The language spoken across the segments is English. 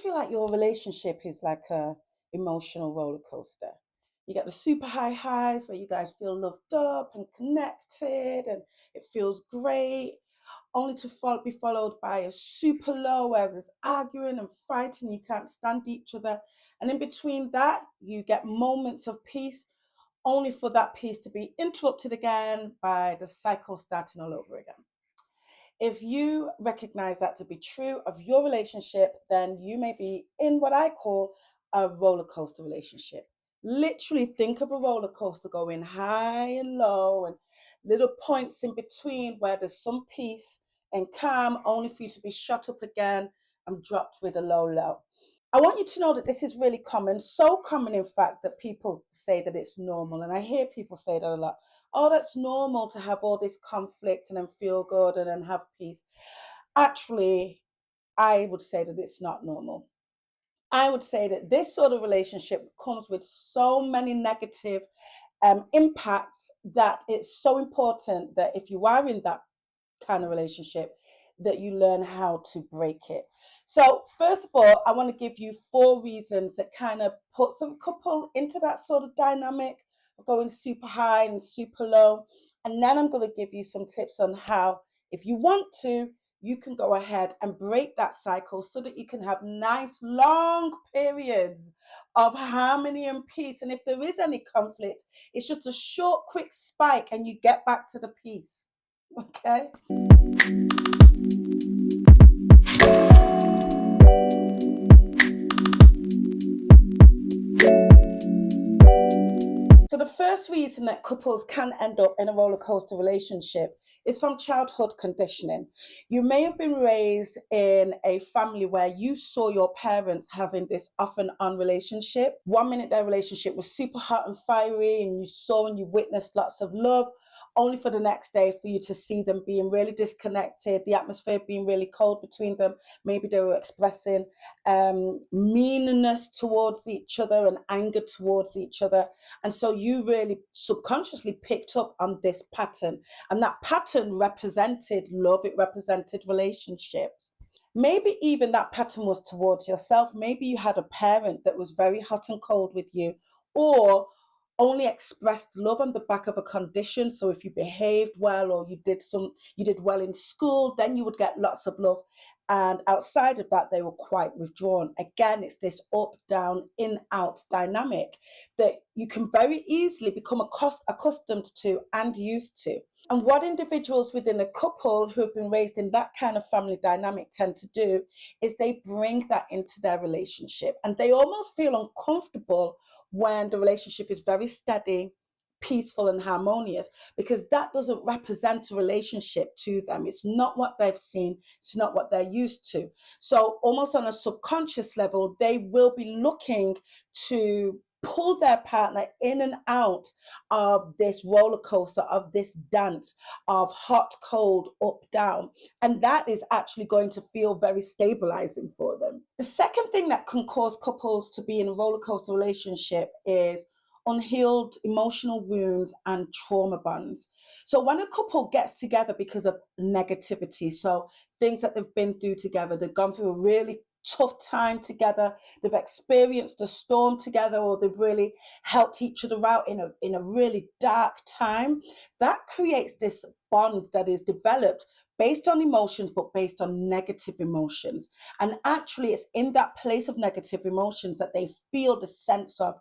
feel like your relationship is like a emotional roller coaster? You get the super high highs where you guys feel loved up and connected and it feels great, only to be followed by a super low where there's arguing and fighting, you can't stand each other. And in between that, you get moments of peace, only for that peace to be interrupted again by the cycle starting all over again. If you recognize that to be true of your relationship, then you may be in what I call a roller coaster relationship. Literally, think of a roller coaster going high and low and little points in between where there's some peace and calm, only for you to be shot up again and dropped with a low low. I want you to know that this is really common, so common, in fact, that people say that it's normal. And I hear people say that a lot. Oh, that's normal to have all this conflict and then feel good and then have peace. Actually, I would say that it's not normal. I would say that this sort of relationship comes with so many negative impacts that it's so important that if you are in that kind of relationship, that you learn how to break it. So, first of all, I want to give you 4 reasons that kind of put some couple into that sort of dynamic of going super high and super low. And then I'm going to give you some tips on how, if you want to, you can go ahead and break that cycle so that you can have nice long periods of harmony and peace. And if there is any conflict, it's just a short, quick spike and you get back to the peace. Okay. So the first reason that couples can end up in a roller coaster relationship is from childhood conditioning. You may have been raised in a family where you saw your parents having this off and on relationship. One minute their relationship was super hot and fiery and you saw and you witnessed lots of love, only for the next day for you to see them being really disconnected, the atmosphere being really cold between them. Maybe they were expressing meanness towards each other and anger towards each other. And so you really subconsciously picked up on this pattern. And that pattern represented love, it represented relationships. Maybe even that pattern was towards yourself. Maybe you had a parent that was very hot and cold with you, or only expressed love on the back of a condition. So if you behaved well or you did well in school, then you would get lots of love. And outside of that, they were quite withdrawn. Again, it's this up, down, in, out dynamic that you can very easily become accustomed to and used to. And what individuals within a couple who have been raised in that kind of family dynamic tend to do is they bring that into their relationship and they almost feel uncomfortable when the relationship is very steady, peaceful, and harmonious, because that doesn't represent a relationship to them. It's not what they've seen, it's not what they're used to. So, almost on a subconscious level, they will be looking to pull their partner in and out of this roller coaster, of this dance of hot, cold, up, down. And that is actually going to feel very stabilizing for them. The second thing that can cause couples to be in a roller coaster relationship is unhealed emotional wounds and trauma bonds. So when a couple gets together because of negativity, so things that they've been through together, they've gone through a really tough time together, they've experienced a storm together, or they've really helped each other out in a really dark time, that creates this bond that is developed based on emotions, but based on negative emotions. And actually, it's in that place of negative emotions that they feel the sense of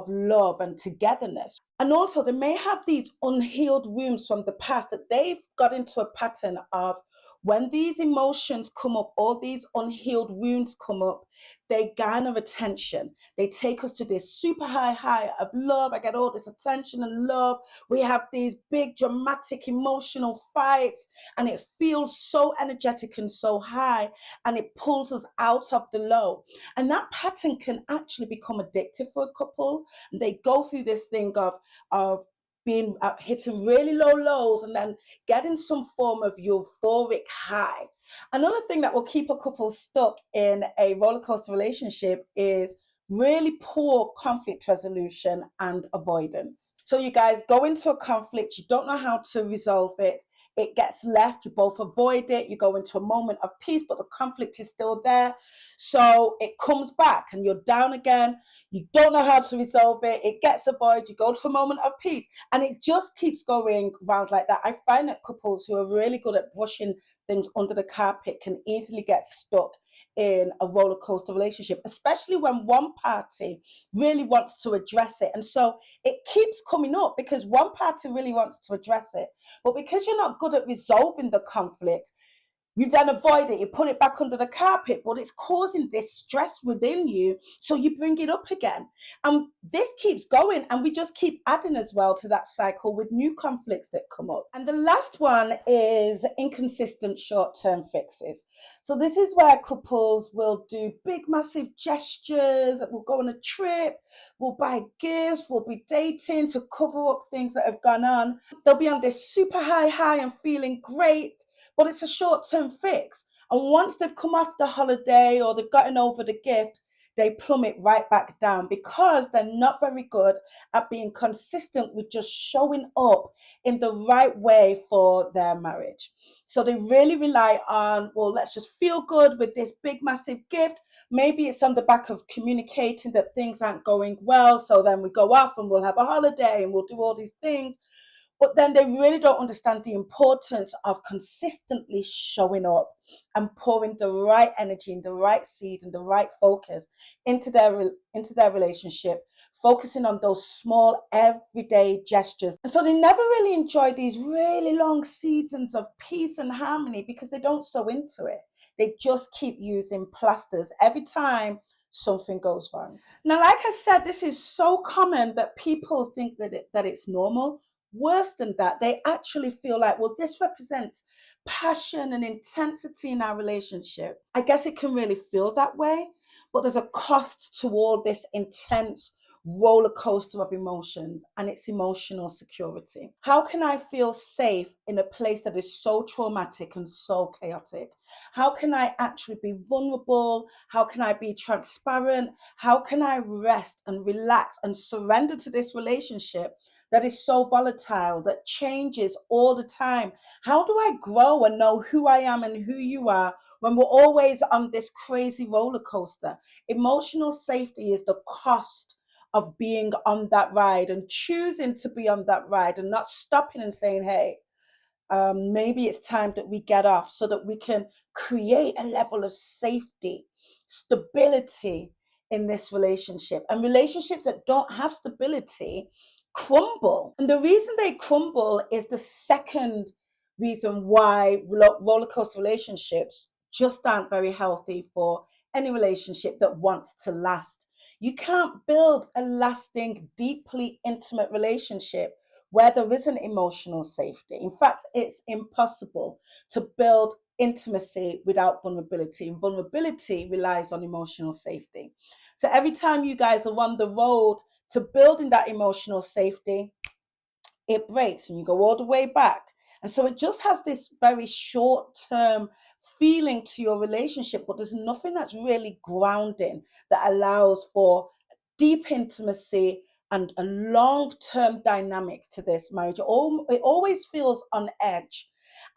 love and togetherness. And also, they may have these unhealed wounds from the past that they've got into a pattern of when these emotions come up, all these unhealed wounds come up, they garner attention. They take us to this super high of love. I get all this attention and love. We have these big dramatic emotional fights and it feels so energetic and so high and it pulls us out of the low. And that pattern can actually become addictive for a couple. And they go through this thing of being hitting really low lows and then getting some form of euphoric high. Another thing that will keep a couple stuck in a roller coaster relationship is really poor conflict resolution and avoidance. So you guys go into a conflict, you don't know how to resolve it. it gets left, you both avoid it, you go into a moment of peace, but the conflict is still there. So it comes back and you're down again. You don't know how to resolve it. It gets avoided. You go to a moment of peace. And it just keeps going round like that. I find that couples who are really good at brushing things under the carpet can easily get stuck in a roller coaster relationship, especially when one party really wants to address it. And so it keeps coming up because one party really wants to address it. But because you're not good at resolving the conflict, you then avoid it, you put it back under the carpet, but it's causing this stress within you. So you bring it up again. And this keeps going, and we just keep adding as well to that cycle with new conflicts that come up. And the last one is inconsistent short term fixes. So this is where couples will do big, massive gestures, we'll go on a trip, we'll buy gifts, we'll be dating to cover up things that have gone on. They'll be on this super high and feeling great, but it's a short-term fix. And once they've come off the holiday or they've gotten over the gift, they plummet right back down because they're not very good at being consistent with just showing up in the right way for their marriage. So they really rely on, well, let's just feel good with this big, massive gift. Maybe it's on the back of communicating that things aren't going well. So then we go off and we'll have a holiday and we'll do all these things. But then they really don't understand the importance of consistently showing up and pouring the right energy and the right seed and the right focus into their relationship, focusing on those small everyday gestures. And so they never really enjoy these really long seasons of peace and harmony because they don't sow into it. They just keep using plasters every time something goes wrong. Now, like I said, this is so common that people think that it's normal. Worse than that, they actually feel like, well, this represents passion and intensity in our relationship. I guess it can really feel that way, but there's a cost to all this intense roller coaster of emotions, and it's emotional security. How can I feel safe in a place that is so traumatic and so chaotic? How can I actually be vulnerable? How can I be transparent? How can I rest and relax and surrender to this relationship that is so volatile, that changes all the time? How do I grow and know who I am and who you are when we're always on this crazy roller coaster? Emotional safety is the cost of being on that ride and choosing to be on that ride and not stopping and saying, hey, maybe it's time that we get off so that we can create a level of safety, stability in this relationship. And relationships that don't have stability crumble. And the reason they crumble is the second reason why roller coaster relationships just aren't very healthy for any relationship that wants to last. You can't build a lasting, deeply intimate relationship where there isn't emotional safety. In fact, it's impossible to build intimacy without vulnerability, and vulnerability relies on emotional safety. So every time you guys are on the road to building that emotional safety, it breaks and you go all the way back. And so it just has this very short term feeling to your relationship, but there's nothing that's really grounding that allows for deep intimacy and a long term dynamic to this marriage. It always feels on edge.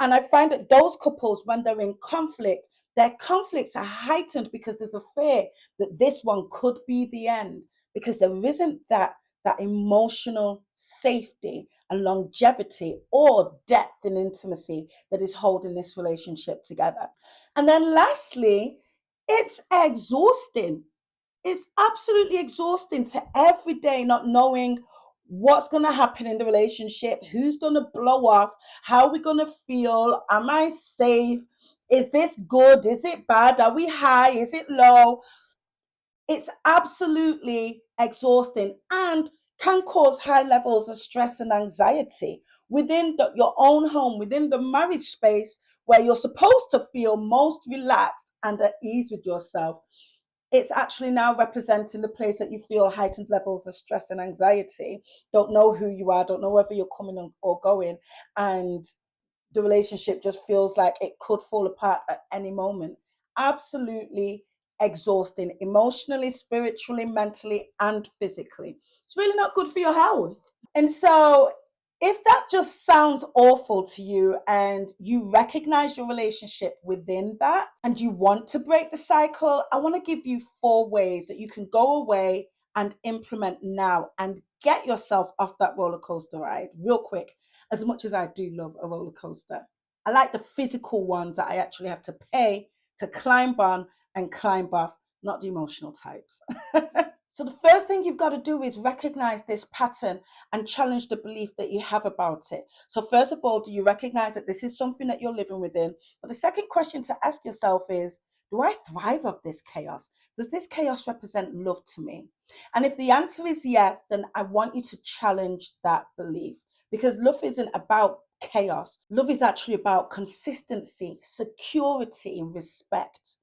And I find that those couples, when they're in conflict, their conflicts are heightened because there's a fear that this one could be the end, because there isn't that emotional safety and longevity or depth and intimacy that is holding this relationship together. And then lastly, it's exhausting. It's absolutely exhausting to every day not knowing what's going to happen in the relationship, who's going to blow off, how we're going to feel, am I safe, is this good, is it bad, are we high, is it low? It's absolutely exhausting and can cause high levels of stress and anxiety within your own home, within the marriage space where you're supposed to feel most relaxed and at ease with yourself. It's actually now representing the place that you feel heightened levels of stress and anxiety, don't know who you are, don't know whether you're coming or going, and the relationship just feels like it could fall apart at any moment. Absolutely exhausting, emotionally, spiritually, mentally, and physically. It's really not good for your health. And so If that just sounds awful to you and you recognize your relationship within that and you want to break the cycle, I want to give you 4 ways that you can go away and implement now and get yourself off that roller coaster ride real quick. As much as I do love a roller coaster, I like the physical ones that I actually have to pay to climb on and climb off, not the emotional types. So the first thing you've got to do is recognize this pattern and challenge the belief that you have about it. So first of all, do you recognize that this is something that you're living within? But the second question to ask yourself is, do I thrive off this chaos? Does this chaos represent love to me? And if the answer is yes, then I want you to challenge that belief, because love isn't about chaos. Love is actually about consistency, security, and respect.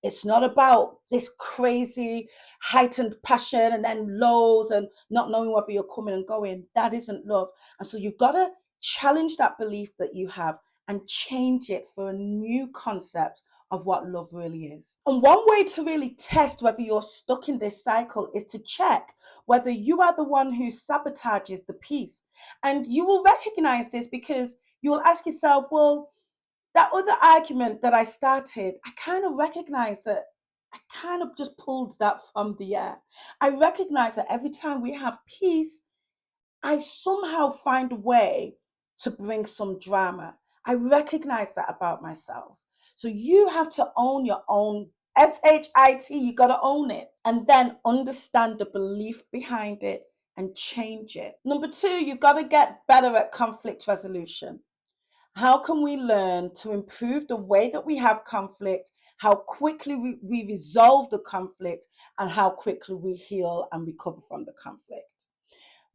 It's not about this crazy heightened passion and then lows and not knowing whether you're coming and going. That isn't love. And so you've got to challenge that belief that you have and change it for a new concept of what love really is. And one way to really test whether you're stuck in this cycle is to check whether you are the one who sabotages the peace. And you will recognize this because you will ask yourself, well, that other argument that I started, I kind of recognize that I kind of just pulled that from the air. I recognize that every time we have peace, I somehow find a way to bring some drama. I recognize that about myself. So you have to own your own SHIT. You got to own it and then understand the belief behind it and change it. Number 2, you've got to get better at conflict resolution. How can we learn to improve the way that we have conflict, how quickly we resolve the conflict, and how quickly we heal and recover from the conflict?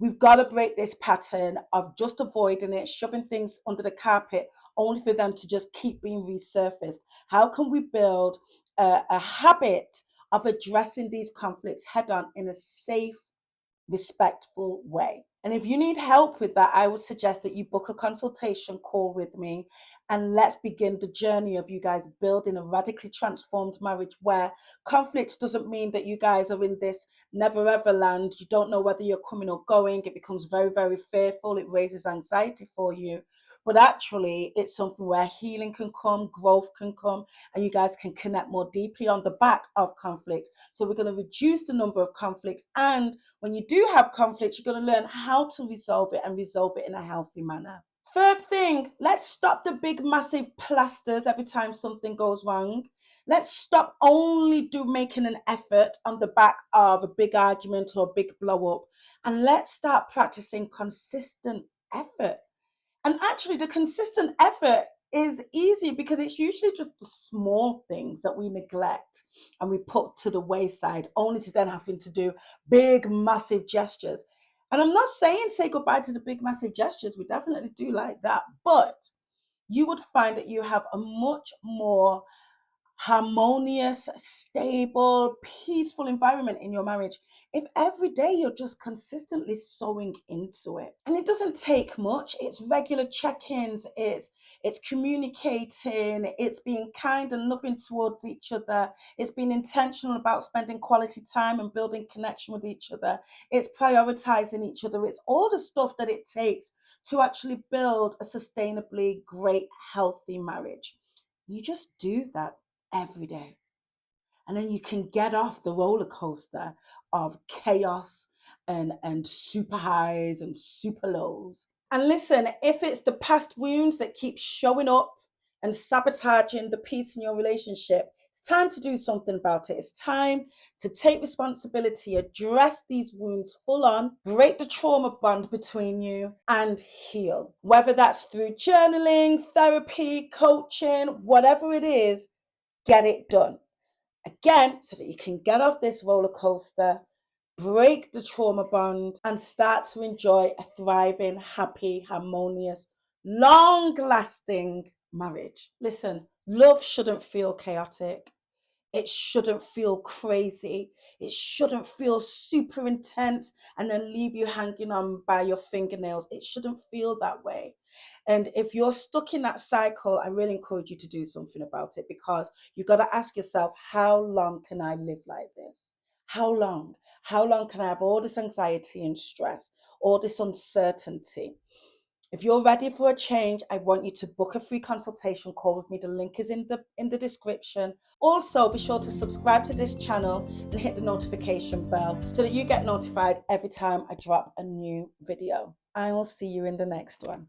We've got to break this pattern of just avoiding it, shoving things under the carpet, only for them to just keep being resurfaced. How can we build a habit of addressing these conflicts head on in a safe, respectful way? And if you need help with that, I would suggest that you book a consultation call with me and let's begin the journey of you guys building a radically transformed marriage where conflict doesn't mean that you guys are in this never ever land. You don't know whether you're coming or going. It becomes very, very fearful. It raises anxiety for you. But actually, it's something where healing can come, growth can come, and you guys can connect more deeply on the back of conflict. So we're going to reduce the number of conflicts, and when you do have conflict, you're going to learn how to resolve it and resolve it in a healthy manner. Third thing, let's stop the big massive plasters every time something goes wrong. Let's stop only making an effort on the back of a big argument or a big blow up, and let's start practicing consistent effort. And actually, the consistent effort is easy because it's usually just the small things that we neglect and we put to the wayside, only to then having to do big, massive gestures. And I'm not saying say goodbye to the big, massive gestures. We definitely do like that. But you would find that you have a much more harmonious, stable, peaceful environment in your marriage if every day you're just consistently sowing into it. And it doesn't take much. It's regular check-ins, it's communicating, it's being kind and loving towards each other, it's being intentional about spending quality time and building connection with each other, it's prioritizing each other, it's all the stuff that it takes to actually build a sustainably great, healthy marriage. You just do that every day. And then you can get off the roller coaster of chaos and super highs and super lows. And listen, if it's the past wounds that keep showing up and sabotaging the peace in your relationship, it's time to do something about it. It's time to take responsibility, address these wounds full on, break the trauma bond between you, and heal. Whether that's through journaling, therapy, coaching, whatever it is, get it done. Again, so that you can get off this roller coaster, break the trauma bond, and start to enjoy a thriving, happy, harmonious, long lasting marriage. Listen, love shouldn't feel chaotic. It shouldn't feel crazy. It shouldn't feel super intense and then leave you hanging on by your fingernails. It shouldn't feel that way. And if you're stuck in that cycle, I really encourage you to do something about it, because you've got to ask yourself, how long can I live like this? How long? How long can I have all this anxiety and stress, all this uncertainty? If you're ready for a change, I want you to book a free consultation call with me. The link is in the description. Also, be sure to subscribe to this channel and hit the notification bell so that you get notified every time I drop a new video. I will see you in the next one.